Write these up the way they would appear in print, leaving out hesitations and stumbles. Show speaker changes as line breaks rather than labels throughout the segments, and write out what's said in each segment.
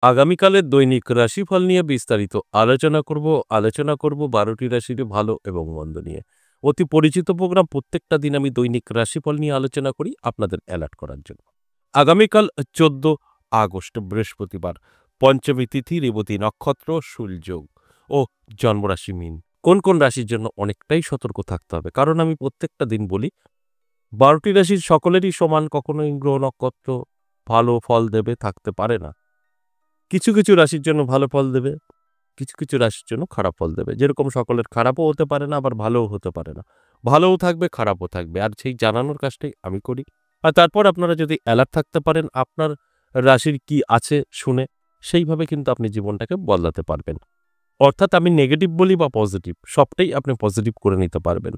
আগামীকালের দৈনিক রাশিফল নিয়ে বিস্তারিত আলোচনা করব 12টি রাশির ভালো এবং মন্দ নিয়ে। অতি পরিচিত প্রোগ্রাম, প্রত্যেকটা দিন আমি দৈনিক রাশিফল নিয়ে আলোচনা করি আপনাদের অ্যালার্ট করার জন্য। আগামীকাল 14 আগস্ট বৃহস্পতিবার, পঞ্চমী তিথি, রেবতী নক্ষত্র, সূর্যযোগ ও জন্মরাশি মীন। কোন কোন রাশির জন্য অনেকটাই সতর্ক থাকতে হবে, কারণ আমি প্রত্যেকটা দিন বলি 12টি রাশির সকলেরই সমান কখনোই গ্রহ নক্ষত্র ভালো ফল দেবে থাকতে পারে না। কিছু কিছু রাশির জন্য ভালো ফল দেবে, কিছু কিছু রাশির জন্য খারাপ ফল দেবে। যেরকম সকলের খারাপও হতে পারে না, আবার ভালোও হতে পারে না। ভালোও থাকবে, খারাপও থাকবে, আর সেই জানানোর কাজটাই আমি করি। আর তারপর আপনারা যদি অ্যালার্ট থাকতে পারেন আপনার রাশির কি আছে শুনে, সেইভাবে কিন্তু আপনি জীবনটাকে বদলাতে পারবেন। অর্থাৎ আমি নেগেটিভ বলি বা পজিটিভ, সবটাই আপনি পজিটিভ করে নিতে পারবেন।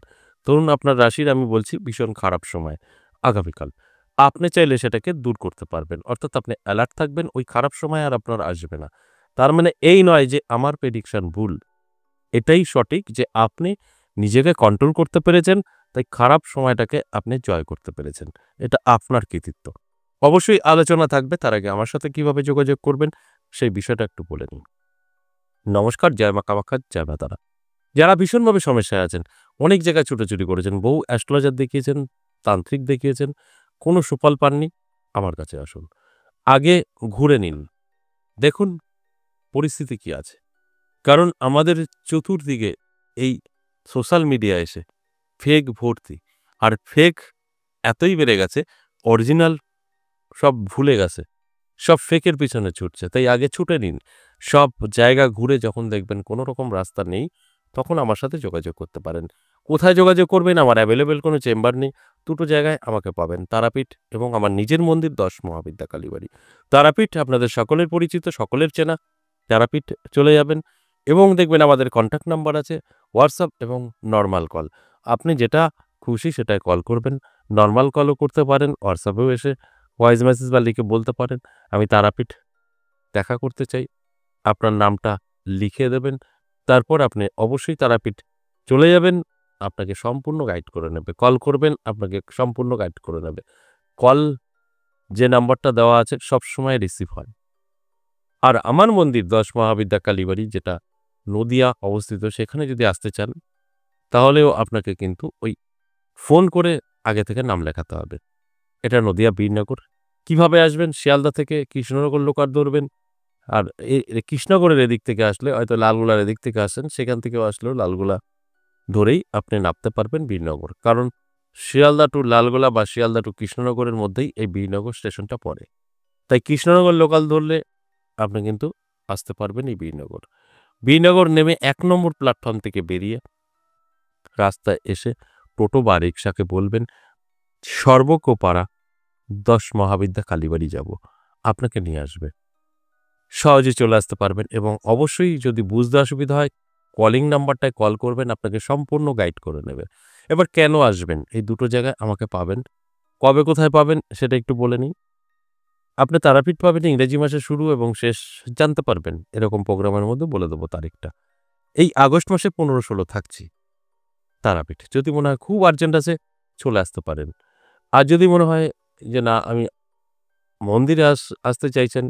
ধরুন আপনার রাশির আমি বলছি ভীষণ খারাপ সময় আগামীকাল, আপনি চাইলে সেটাকে দূর করতে পারবেন। অর্থাৎ আপনি অ্যালার্ট থাকবেন, ওই খারাপ সময় আর আপনার আসবে না। তার মানে এই নয় যে আমার প্রেডিকশন ভুল, এটাই সঠিক যে আপনি নিজেকে কন্ট্রোল করতে পেরেছেন, তাই খারাপ সময়টাকে আপনি জয় করতে পেরেছেন। এটা আপনার কৃতিত্ব। অবশ্যই আলোচনা থাকবে, তার আগে আমার সাথে কিভাবে যোগাযোগ করবেন সেই বিষয়টা একটু বলে নিন। নমস্কার, জয় মা কামাখ্যা, জয় মা তারা। যারা ভীষণভাবে সমস্যায় আছেন, অনেক জায়গায় ছুটোছুটি করেছেন, বহু অ্যাস্ট্রোলজার দেখিয়েছেন, তান্ত্রিক দেখিয়েছেন, কোনো সুফল পাননি, আমার কাছে আসুন। আগে ঘুরে নিন, দেখুন পরিস্থিতি কি আছে। কারণ আমাদের চতুর্দিকে এই সোশ্যাল মিডিয়া এসে ফেক ভর্তি, আর ফেক এতই বেড়ে গেছে, অরিজিনাল সব ভুলে গেছে, সব ফেকের পিছনে ছুটছে। তাই আগে ছুটে নিন, সব জায়গা ঘুরে যখন দেখবেন কোনো রকম রাস্তা নেই, তখন আমার সাথে যোগাযোগ করতে পারেন। কোথায় যোগাযোগ করবেন? আমার অ্যাভেলেবেল কোনো চেম্বার নেই, দুটো জায়গায় আমাকে পাবেন, তারাপীঠ এবং আমার নিজের মন্দির 10 মহাবিদ্যা কালীবাড়ি। তারাপীঠ আপনাদের সকলের পরিচিত, সকলের চেনা। তারাপীঠ চলে যাবেন এবং দেখবেন আমাদের কন্ট্যাক্ট নাম্বার আছে, হোয়াটসঅ্যাপ এবং নর্মাল কল। আপনি যেটা খুশি সেটায় কল করবেন, নর্মাল কলও করতে পারেন, হোয়াটসঅ্যাপেও এসে ভয়েস মেসেজ বা লিখে বলতে পারেন আমি তারাপীঠ দেখা করতে চাই। আপনার নামটা লিখে দেবেন, তারপর আপনি অবশ্যই তারাপীঠ চলে যাবেন, আপনাকে সম্পূর্ণ গাইড করে নেবে। কল করবেন, আপনাকে সম্পূর্ণ গাইড করে নেবে। কল যে নাম্বারটা দেওয়া আছে সবসময় রিসিভ হয়। আর আমার মন্দির 10 মহাবিদ্যা কালীবাড়ি, যেটা নদিয়া অবস্থিত, সেখানে যদি আসতে চান তাহলেও আপনাকে কিন্তু ওই ফোন করে আগে থেকে নাম লেখাতে হবে। এটা নদিয়া বীরনগর। কিভাবে আসবেন? শিয়ালদা থেকে কৃষ্ণনগর লোকাল ধরবেন। আর কৃষ্ণনগরের এদিক থেকে আসলে হয়তো লালগোলার এদিক থেকে আসেন, সেখান থেকেও আসলেও লালগোলা ধরেই আপনি নামতে পারবেন বীরনগর। কারণ শিয়ালদা টু লালগোলা বা শিয়ালদা টু কৃষ্ণনগরের মধ্যেই এই বীরনগর স্টেশনটা পড়ে। তাই কৃষ্ণনগর লোকাল ধরলে আপনি কিন্তু আসতে পারবেন এই বীরনগর। বীরনগর নেমে 1 নম্বর প্ল্যাটফর্ম থেকে বেরিয়ে রাস্তায় এসে টোটো বা রিকশাকে বলবেন সর্বকোপাড়া 10 মহাবিদ্যা কালীবাড়ি যাব, আপনাকে নিয়ে আসবে। সহজে চলে আসতে পারবেন এবং অবশ্যই যদি বুঝতে অসুবিধা হয় কলিং নাম্বারটায় কল করবেন, আপনাকে সম্পূর্ণ গাইড করে নেবে। এবার কেন আসবেন? এই দুটো জায়গায় আমাকে পাবেন। কবে কোথায় পাবেন সেটা একটু বলে নিই। আপনি তারাপীঠ পাবেন ইংরেজি মাসের শুরু এবং শেষ জানতে পারবেন, এরকম প্রোগ্রামের মধ্যে বলে দেবো তারিখটা। এই আগস্ট মাসে 15-16 থাকছি তারাপীঠ। যদি মনে হয় খুব আর্জেন্ট আছে চলে আসতে পারেন। আর যদি মনে হয় যে না আমি মন্দিরে আসতে চাইছেন,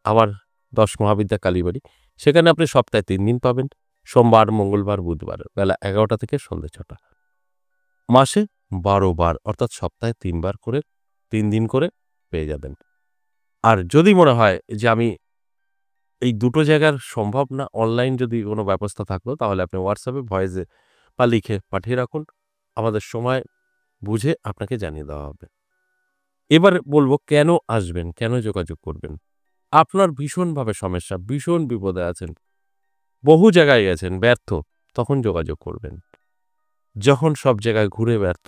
আবার 10 মহাবিদ্যা কালীবাড়ি, সেখানে আপনি সপ্তাহে 3 দিন পাবেন, সোমবার, মঙ্গলবার, বুধবার, বেলা 11টা থেকে সন্ধ্যে 6টা। মাসে 12 বার, অর্থাৎ সপ্তাহে 3 বার করে 3 দিন করে পেয়ে যাবেন। আর যদি মনে হয় যে আমি এই দুটো জায়গার সম্ভব না, অনলাইন যদি কোনো ব্যবস্থা থাকলো, তাহলে আপনি হোয়াটসঅ্যাপে ভয়েসে বা লিখে পাঠিয়ে রাখুন, আমাদের সময় বুঝে আপনাকে জানিয়ে দেওয়া হবে। এবার বলবো কেন আসবেন, কেন যোগাযোগ করবেন। আপনার ভীষণভাবে সমস্যা, ভীষণ বিপদে আছেন, বহু জায়গায় গেছেন, ব্যর্থ, তখন যোগাযোগ করবেন। যখন সব জায়গায় ঘুরে ব্যর্থ,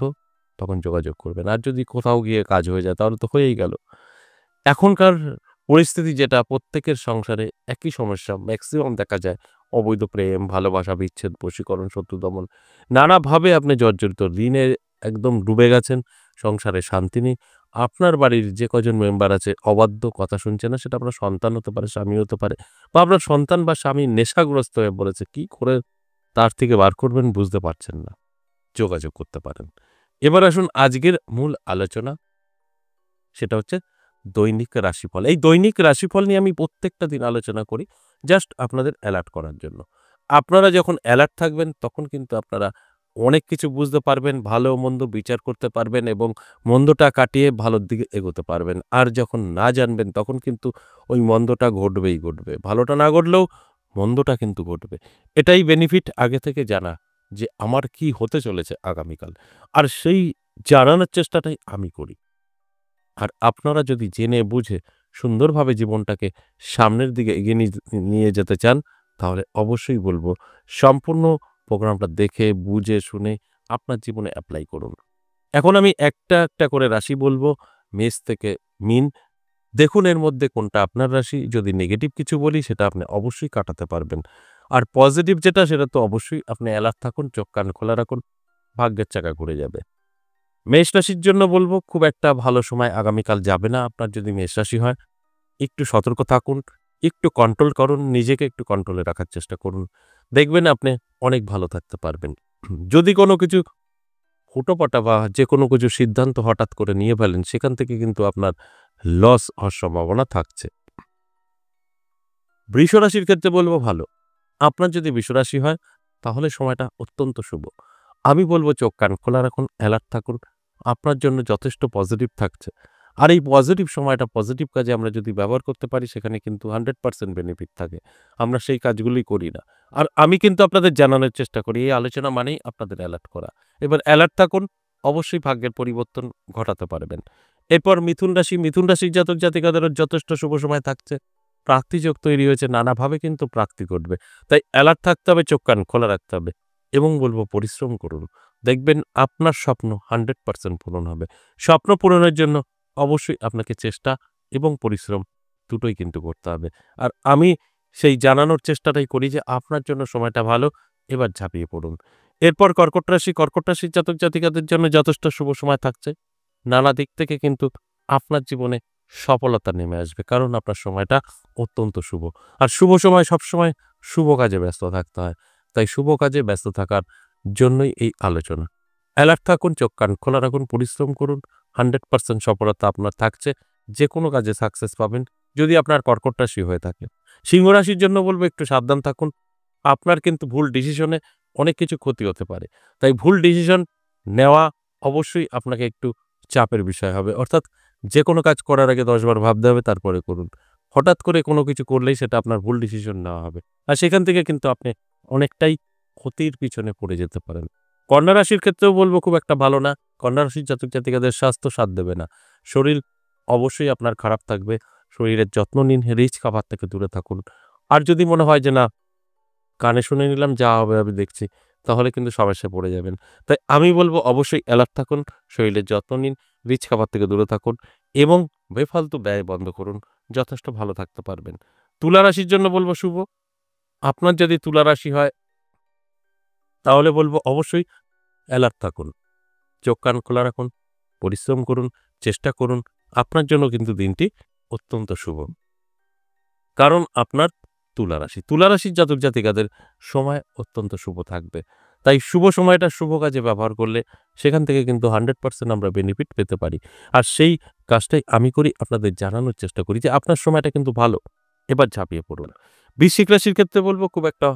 তখন যোগাযোগ করবেন। আর যদি কোথাও গিয়ে কাজ হয়ে যায় তাহলে তো হয়েই গেল। এখনকার পরিস্থিতি যেটা, প্রত্যেকের সংসারে একই সমস্যা ম্যাক্সিমাম দেখা যায়, অবৈধ প্রেম, ভালোবাসা, বিচ্ছেদ, বশীকরণ, শত্রু দমন, নানাভাবে আপনি জর্জরিত, ঋণে একদম ডুবে গেছেন, সংসারে শান্তি নেই। আপনার বাড়ির যে কজন মেম্বার আছে অবাধ্য, কথা শুনছে না, সেটা আপনার সন্তান হতে পারে, স্বামী হতে পারে, বা আপনার সন্তান বা স্বামী নেশাগ্রস্ত হয়ে পড়েছে, কি করে তার থেকে বার করবেন বুঝতে পারছেন না, যোগাযোগ করতে পারেন। এবার আসুন আজকের মূল আলোচনা, সেটা হচ্ছে দৈনিক রাশিফল। এই দৈনিক রাশিফল নিয়ে আমি প্রত্যেকটা দিন আলোচনা করি জাস্ট আপনাদের অ্যালার্ট করার জন্য। আপনারা যখন অ্যালার্ট থাকবেন তখন কিন্তু আপনারা অনেক কিছু বুঝতে পারবেন, ভালো মন্দ বিচার করতে পারবেন এবং মন্দটা কাটিয়ে ভালোর দিকে এগোতে পারবেন। আর যখন না জানবেন তখন কিন্তু ওই মন্দটা ঘটবেই ঘটবে। ভালোটা না ঘটলেও মন্দটা কিন্তু ঘটবে। এটাই বেনিফিট আগে থেকে জানা যে আমার কি হতে চলেছে আগামীকাল। আর সেই জানানোর চেষ্টাটাই আমি করি। আর আপনারা যদি জেনে বুঝে সুন্দরভাবে জীবনটাকে সামনের দিকে এগিয়ে নিয়ে যেতে চান, তাহলে অবশ্যই বলব সম্পূর্ণ প্রোগ্রামটা দেখে, বুঝে, শুনে আপনার জীবনে এপ্লাই করুন। এখন আমি একটা, একটা করে রাশি বলব, মেষ থেকে মীন। দেখুন এর মধ্যে কোনটা আপনার রাশি। যদি নেগেটিভ কিছু বলি সেটা আপনি অবশ্যই কাটাতে পারবেন। আর পজিটিভ যেটা সেটা তো অবশ্যই আপনি অ্যালার্ট থাকুন, চোখ কান খোলা রাখুন, ভাগ্যের চাকা ঘুরে যাবে। মেষ রাশির জন্য বলব খুব একটা ভালো সময় আগামীকাল যাবে না। আপনার যদি মেষ রাশি হয় একটু সতর্ক থাকুন, একটু কন্ট্রোল করুন, নিজেকে একটু কন্ট্রোলে রাখার চেষ্টা করুন। দেখবেন আপনি অনেক ভালো থাকতে পারবেন। যদি কোনো কিছু হুটোপাটা বা যেকোনো কিছু সিদ্ধান্ত হঠাৎ করে নিয়ে ফেলেন সেখান থেকে কিন্তু আপনার লস হওয়ার সম্ভাবনা থাকছে। বৃষ রাশির ক্ষেত্রে বলব ভালো। আপনার যদি বৃষ রাশি হয় তাহলে সময়টা অত্যন্ত শুভ। আমি বলব চোখ কান খোলা রাখুন, অ্যালার্ট থাকুন। আপনার জন্য যথেষ্ট পজিটিভ থাকছে। আর এই পজিটিভ সময়টা পজিটিভ কাজে আমরা যদি ব্যবহার করতে পারি সেখানে কিন্তু 100% বেনিফিট থাকে। আমরা সেই কাজগুলোই করি না। আর আমি কিন্তু আপনাদের জানানোর চেষ্টা করি এই আলোচনা মানেই আপনাদের অ্যালার্ট করা। এবার অ্যালার্ট থাকুন, অবশ্যই ভাগ্যের পরিবর্তন ঘটাতে পারবেন। এরপর মিথুন রাশি, মিথুন রাশির জাতক জাতিকাদেরও যথেষ্ট শুভ সময় থাকছে। প্রাপ্তিযোগ তৈরি হয়েছে, নানাভাবে কিন্তু প্রাপ্তি ঘটবে। তাই অ্যালার্ট থাকতে হবে, চোখ কান খোলা রাখতে হবে এবং বলব পরিশ্রম করুন। দেখবেন আপনার স্বপ্ন 100% পূরণ হবে। স্বপ্ন পূরণের জন্য অবশ্যই আপনাকে চেষ্টা এবং পরিশ্রম দুটোই কিন্তু করতে হবে। আর আমি সেই জানানোর চেষ্টাটাই করি যে আপনার জন্য সময়টা ভালো, এবার ঝাঁপিয়ে পড়ুন। এরপর কর্কট রাশি, কর্কট রাশির জাতক জাতিকাদের জন্য যথেষ্ট শুভ সময় থাকছে। নানা দিক থেকে কিন্তু আপনার জীবনে সফলতা নেমে আসবে, কারণ আপনার সময়টা অত্যন্ত শুভ। আর শুভ সময় সবসময় শুভ কাজে ব্যস্ত থাকতে হয়। তাই শুভ কাজে ব্যস্ত থাকার জন্যই এই আলোচনা। অ্যালার্ট থাকুন, চোখ কান খোলা রাখুন, পরিশ্রম করুন। 100% সফলতা আপনার থাকছে। যে কোনো কাজে সাকসেস পাবেন যদি আপনার কর্কট রাশি হয়ে থাকে। সিংহ রাশির জন্য বলব একটু সাবধান থাকুন। আপনার কিন্তু ভুল ডিসিশনে অনেক কিছু ক্ষতি হতে পারে। তাই ভুল ডিসিশন নেওয়া অবশ্যই আপনাকে একটু চাপের বিষয় হবে। অর্থাৎ যেকোনো কাজ করার আগে ১০ বার ভাবতে হবে তারপরে করুন। হঠাৎ করে কোনো কিছু করলেই সেটা আপনার ভুল ডিসিশন নেওয়া হবে। আর সেখান থেকে কিন্তু আপনি অনেকটাই ক্ষতির পিছনে পড়ে যেতে পারেন। কন্যা রাশির ক্ষেত্রেও বলব খুব একটা ভালো না। কন্যা রাশির জাতক জাতিকাদের স্বাস্থ্য সাথ দেবে না। শরীর অবশ্যই আপনার খারাপ থাকবে। শরীরের যত্ন নিন, রিচ খাবার থেকে দূরে থাকুন। আর যদি মনে হয় যে না, কানে শুনে নিলাম যা হবে আমি দেখছি, তাহলে কিন্তু সমস্যায় পড়ে যাবেন। তাই আমি বলব অবশ্যই অ্যালার্ট থাকুন, শরীরের যত্ন নিন, রিচ খাবার থেকে দূরে থাকুন এবং বেফালতু ব্যয় বন্ধ করুন। যথেষ্ট ভালো থাকতে পারবেন। তুলা রাশির জন্য বলব শুভ। আপনার যদি তুলা রাশি হয় তাহলে বলব অবশ্যই অ্যালার্ট থাকুন। চোখ কান খোলা রাখুন, পরিশ্রম করুন, চেষ্টা করুন। আপনার জন্য কিন্তু দিনটি অত্যন্ত শুভ। কারণ আপনার তুলা রাশি। তুলা রাশির জাতক জাতিকাদের সময় অত্যন্ত শুভ থাকবে। তাই শুভ সময়টা শুভ কাজে ব্যবহার করলে সেখান থেকে কিন্তু 100% আমরা বেনিফিট পেতে পারি। আর সেই কাজটাই আমি করি, আপনাদের জানানোর চেষ্টা করি যে আপনার সময়টা কিন্তু ভালো। এবার ঝাঁপিয়ে পড়ুন। বৃশ্চিক রাশির ক্ষেত্রে বলব খুব একটা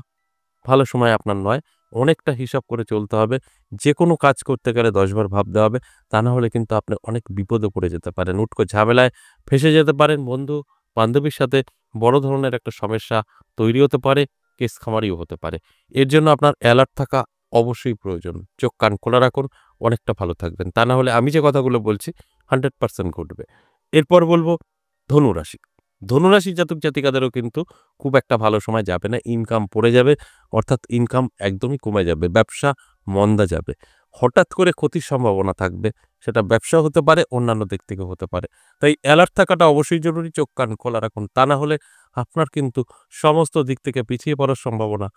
ভালো সময় আপনার নয়। অনেকটা হিসাব করে চলতে হবে। যেকোনো কাজ করতে গেলে ১০ বার ভাবতে হবে। তা না হলে কিন্তু আপনি অনেক বিপদে পড়ে যেতে পারেন। উটকো ঝামেলায় ফেঁসে যেতে পারেন। বন্ধু-বান্ধবীর সাথে বড় ধরনের একটা সমস্যা তৈরি হতে পারে, কেস খামারিও হতে পারে। এর জন্য আপনার অ্যালার্ট থাকা অবশ্যই প্রয়োজন। চোখ কান খোলা রাখুন, অনেকটা ভালো থাকবেন। তা না হলে আমি যে কথাগুলো বলছি 100% ঘটবে। এরপর বলব ধনুরাশি। ধনুরাশির জাতক জাতিকাদেরও কিন্তু খুব একটা ভালো সময় যাবে না। ইনকাম পড়ে যাবে, অর্থাৎ ইনকাম একদমই কমে যাবে। ব্যবসা মন্দা যাবে। হঠাৎ করে ক্ষতির সম্ভাবনা থাকবে। সেটা ব্যবসা হতে পারে, অন্যান্য দিক থেকেও হতে পারে। তাই অ্যালার্ট থাকাটা অবশ্যই জরুরি। চোখ কান খোলা রাখুন। তা না হলে আপনার কিন্তু সমস্ত দিক থেকে পিছিয়ে পড়ার সম্ভাবনা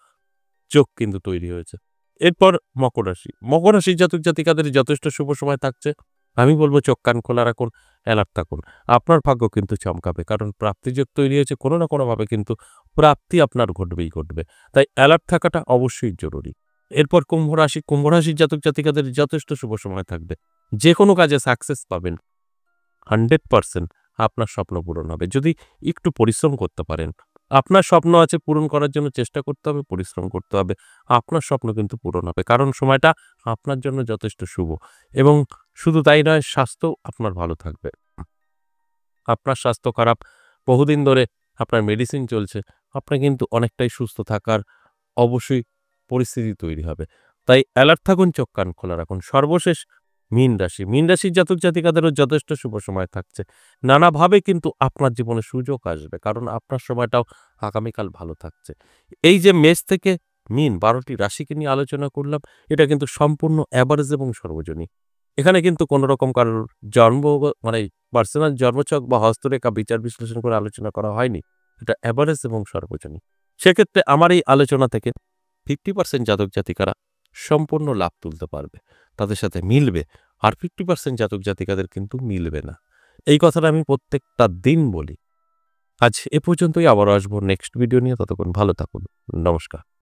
চোখ কিন্তু তৈরি হয়েছে। এরপর মকর রাশি। মকর রাশির জাতক জাতিকাদের যথেষ্ট শুভ সময় থাকছে। আমি বলব চোখ কান খোলা রাখুন, অ্যালার্ট থাকুন। আপনার ভাগ্য কিন্তু চমকাবে। কারণ প্রাপ্তিযোগ তৈরি হয়েছে, কোনো না কোনোভাবে কিন্তু প্রাপ্তি আপনার ঘটবেই ঘটবে। তাই অ্যালার্ট থাকাটা অবশ্যই জরুরি। এরপর কুম্ভ রাশি। কুম্ভ রাশির জাতক জাতিকাদের যথেষ্ট শুভ সময় থাকবে। যেকোনো কাজে সাকসেস পাবেন। 100% আপনার স্বপ্ন পূরণ হবে। যদি একটু পরিশ্রম করতে পারেন। আপনার স্বপ্ন আছে পূরণ করার জন্য চেষ্টা করতে হবে, পরিশ্রম করতে হবে। আপনার স্বপ্ন কিন্তু পূরণ হবে। কারণ সময়টা আপনার জন্য যথেষ্ট শুভ এবং শুধু তাই নয় স্বাস্থ্যও আপনার ভালো থাকবে। আপনার স্বাস্থ্য খারাপ, বহুদিন ধরে আপনার মেডিসিন চলছে, আপনার কিন্তু অনেকটাই সুস্থ থাকার অবশ্যই পরিস্থিতি তৈরি হবে। তাই অ্যালার্ট থাকুন, চোখ কান খোলা রাখুন। সর্বশেষ মীন রাশি। মীন রাশির জাতক জাতিকাদেরও যথেষ্ট শুভ সময় থাকছে। নানাভাবে কিন্তু আপনার জীবনে সুযোগ আসবে। কারণ আপনার সময়টাও আগামীকাল ভালো থাকছে। এই যে মেষ থেকে মীন ১২ টি রাশিকে নিয়ে আলোচনা করলাম, এটা কিন্তু সম্পূর্ণ এভারেজ এবং সর্বজনীন। এখানে কিন্তু কোন রকম কারোর জন্ম মানে পার্সোনাল জন্মছক বা হস্তরেখা বিচার বিশ্লেষণ করে আলোচনা করা হয়নি। এটা এভারেজ এবং সর্বজনীন। সেক্ষেত্রে আমার এই আলোচনা থেকে 50% জাতক জাতিকারা সম্পূর্ণ লাভ তুলতে পারবে। তাদের সাথে মিলবে। আর 50% জাতক জাতিকাদের কিন্তু মিলবে না। এই কথাটা আমি প্রত্যেকটা দিন বলি। আজ এ পর্যন্তই, আবারও আসবো নেক্সট ভিডিও নিয়ে। ততক্ষণ ভালো থাকুন। নমস্কার।